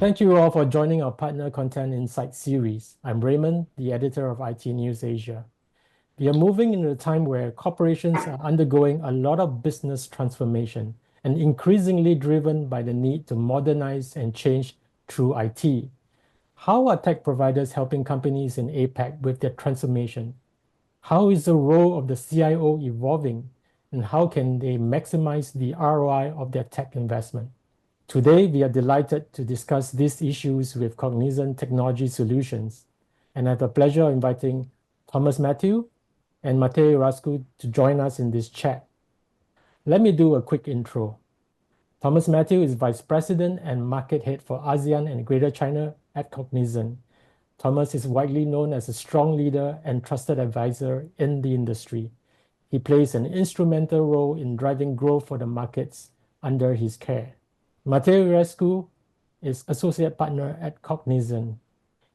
Thank you all for joining our Partner Content Insight series. I'm Raymond, the editor of IT News Asia. We are moving into a time where corporations are undergoing a lot of business transformation and increasingly driven by the need to modernize and change through IT. How are tech providers helping companies in APAC with their transformation? How is the role of the CIO evolving? And how can they maximize the ROI of their tech investment? Today, we are delighted to discuss these issues with Cognizant Technology Solutions, and I have the pleasure of inviting Thomas Matthew and Matej Rascu to join us in this chat. Let me do a quick intro. Thomas Matthew is Vice President and Market Head for ASEAN and Greater China at Cognizant. Thomas is widely known as a strong leader and trusted advisor in the industry. He plays an instrumental role in driving growth for the markets under his care. Matej Rascu is Associate Partner at Cognizant.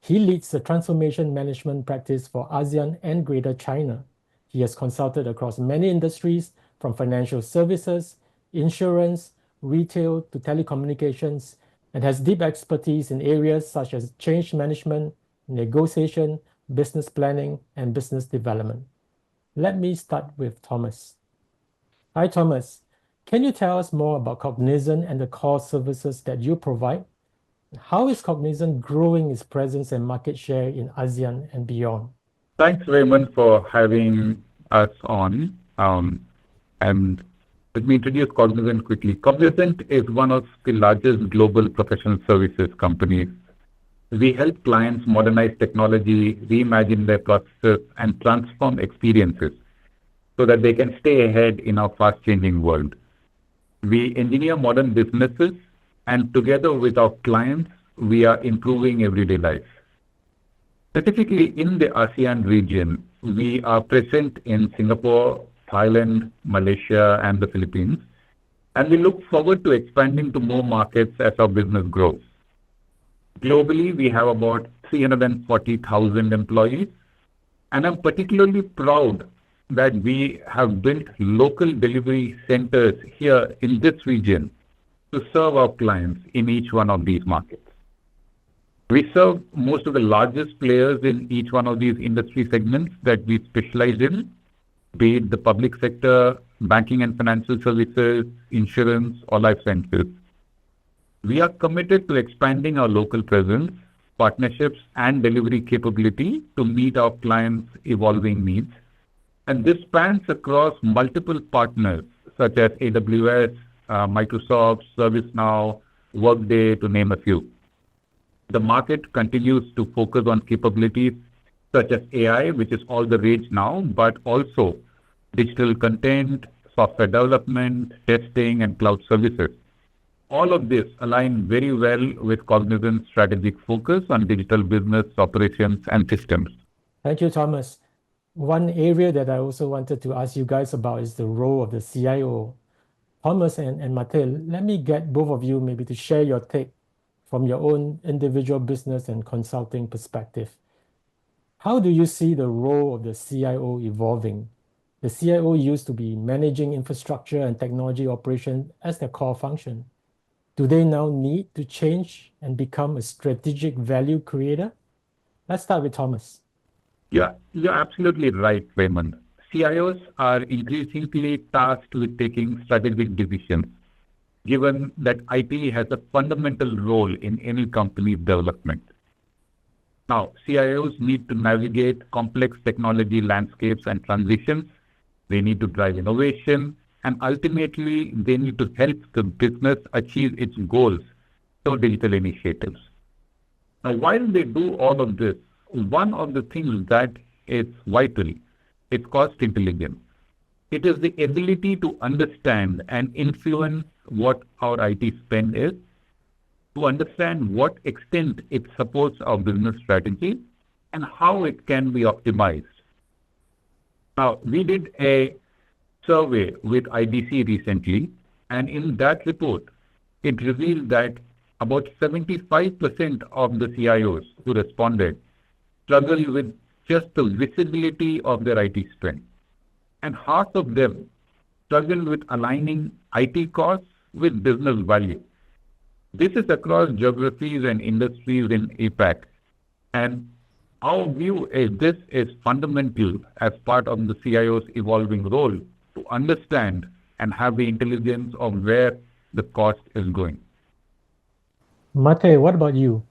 He leads the transformation management practice for ASEAN and Greater China. He has consulted across many industries, from financial services, insurance, retail to telecommunications, and has deep expertise in areas such as change management, negotiation, business planning, and business development. Let me start with Thomas. Hi, Thomas. Can you tell us more about Cognizant and the core services that you provide? How is Cognizant growing its presence and market share in ASEAN and beyond? Thanks, Raymond, for having us on. And let me introduce Cognizant quickly. Cognizant is one of the largest global professional services companies. We help clients modernize technology, reimagine their processes, and transform experiences so that they can stay ahead in our fast-changing world. We engineer modern businesses, and together with our clients, we are improving everyday life. Specifically in the ASEAN region, we are present in Singapore, Thailand, Malaysia, and the Philippines, and we look forward to expanding to more markets as our business grows. Globally, we have about 340,000 employees, and I'm particularly proud that we have built local delivery centers here in this region to serve our clients in each one of these markets. We serve most of the largest players in each one of these industry segments that we specialize in, be it the public sector, banking and financial services, insurance, or life sciences. We are committed to expanding our local presence, partnerships, and delivery capability to meet our clients' evolving needs. And this spans across multiple partners such as AWS, Microsoft, ServiceNow, Workday, to name a few. The market continues to focus on capabilities such as AI, which is all the rage now, but also digital content, software development, testing, and cloud services. All of this align very well with Cognizant's strategic focus on digital business operations and systems. Thank you, Thomas. One area that I also wanted to ask you guys about is the role of the CIO. Thomas and Matej, let me get both of you maybe to share your take from your own individual business and consulting perspective. How do you see the role of the CIO evolving? The CIO used to be managing infrastructure and technology operation as their core function. Do they now need to change and become a strategic value creator? Let's start with Thomas. Yeah, you're absolutely right, Raymond. CIOs are increasingly tasked with taking strategic decisions, given that IT has a fundamental role in any company's development. Now, CIOs need to navigate complex technology landscapes and transitions. They need to drive innovation, and ultimately, they need to help the business achieve its goals through digital initiatives. Now, while they do all of this, one of the things that is vital is cost intelligence. It is the ability to understand and influence what our IT spend is, to understand what extent it supports our business strategy, and how it can be optimized. Now, we did a survey with IDC recently, and in that report, it revealed that about 75% of the CIOs who responded struggle with just the visibility of their IT spend. And half of them struggle with aligning IT costs with business value. This is across geographies and industries in APAC. And our view is this is fundamental as part of the CIO's evolving role to understand and have the intelligence of where the cost is going. Mate, what about you?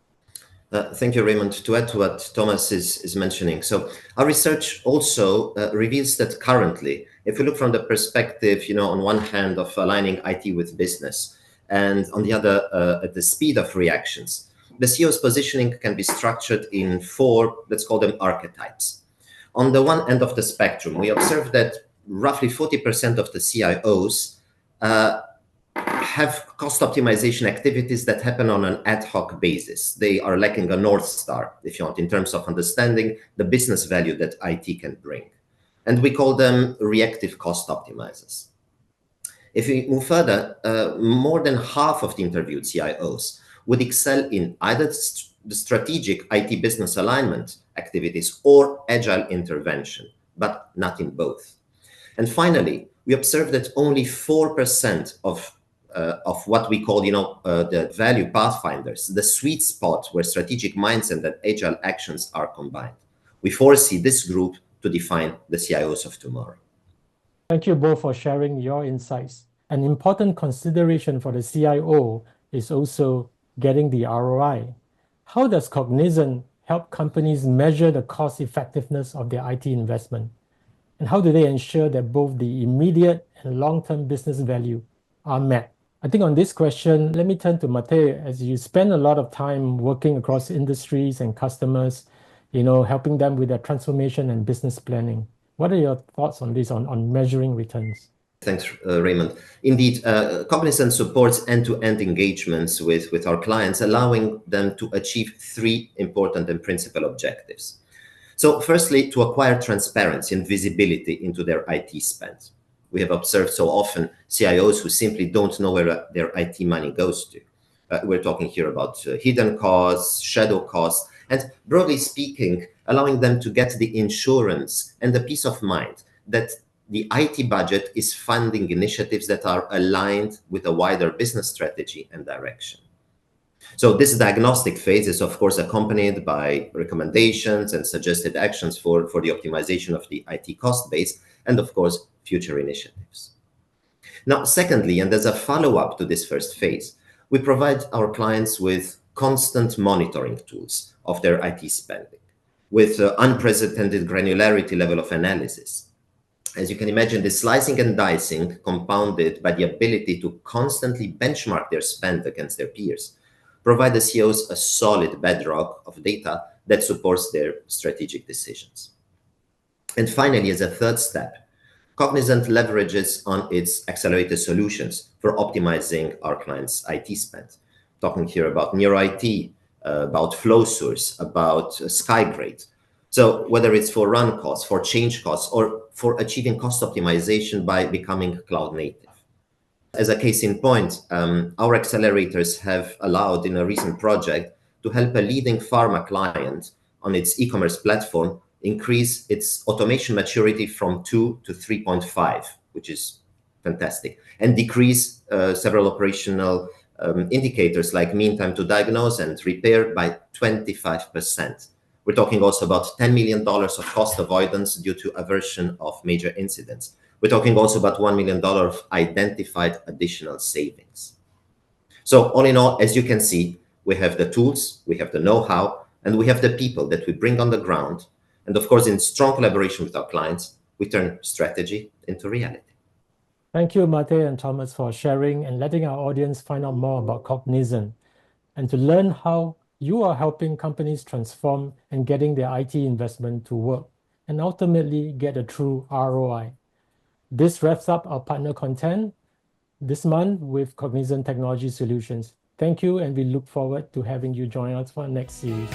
Thank you, Raymond. To add to what Thomas is mentioning, so our research also reveals that currently, if we look from the perspective, on one hand of aligning IT with business, and on the other, at the speed of reactions, the CEO's positioning can be structured in four, let's call them archetypes. On the one end of the spectrum, we observe that roughly 40% of the CIOs have cost optimization activities that happen on an ad hoc basis. They are lacking a North Star, if you want, in terms of understanding the business value that IT can bring. And we call them reactive cost optimizers. If we move further, more than half of the interviewed CIOs would excel in either the strategic IT business alignment activities or agile intervention, but not in both. And finally, we observe that only 4% of what we call, the value pathfinders, the sweet spot where strategic mindset and agile actions are combined. We foresee this group to define the CIOs of tomorrow. Thank you both for sharing your insights. An important consideration for the CIO is also getting the ROI. How does Cognizant help companies measure the cost effectiveness of their IT investment? And how do they ensure that both the immediate and long-term business value are met? I think on this question, let me turn to Mate, as you spend a lot of time working across industries and customers, helping them with their transformation and business planning. What are your thoughts on this, on measuring returns? Thanks, Raymond. Indeed, Cognizant supports end-to-end engagements with our clients, allowing them to achieve three important and principal objectives. So firstly, to acquire transparency and visibility into their IT spend. We have observed so often CIOs who simply don't know where their IT money goes to. We're talking here about hidden costs, shadow costs, and broadly speaking, allowing them to get the insurance and the peace of mind that the IT budget is funding initiatives that are aligned with a wider business strategy and direction. So this diagnostic phase is, of course, accompanied by recommendations and suggested actions for the optimization of the IT cost base, and of course, future initiatives. Now, secondly, and as a follow-up to this first phase, we provide our clients with constant monitoring tools of their IT spending, with unprecedented granularity level of analysis. As you can imagine, the slicing and dicing, compounded by the ability to constantly benchmark their spend against their peers, provide the CEOs a solid bedrock of data that supports their strategic decisions. And finally, as a third step, Cognizant leverages on its accelerated solutions for optimizing our clients' IT spend. Talking here about Near IT, about FlowSource, about SkyGrade. So whether it's for run costs, for change costs, or for achieving cost optimization by becoming cloud native. As a case in point, our accelerators have allowed in a recent project to help a leading pharma client on its e-commerce platform increase its automation maturity from 2 to 3.5, which is fantastic, and decrease several operational indicators like mean time to diagnose and repair by 25%. We're talking also about $10 million of cost avoidance due to aversion of major incidents. We're talking also about $1 million of identified additional savings. So all in all, as you can see, we have the tools, we have the know-how, and we have the people that we bring on the ground. And of course, in strong collaboration with our clients, we turn strategy into reality. Thank you, Mate and Thomas, for sharing and letting our audience find out more about Cognizant and to learn how you are helping companies transform and getting their IT investment to work and ultimately get a true ROI. This wraps up our partner content this month with Cognizant Technology Solutions. Thank you, and we look forward to having you join us for our next series.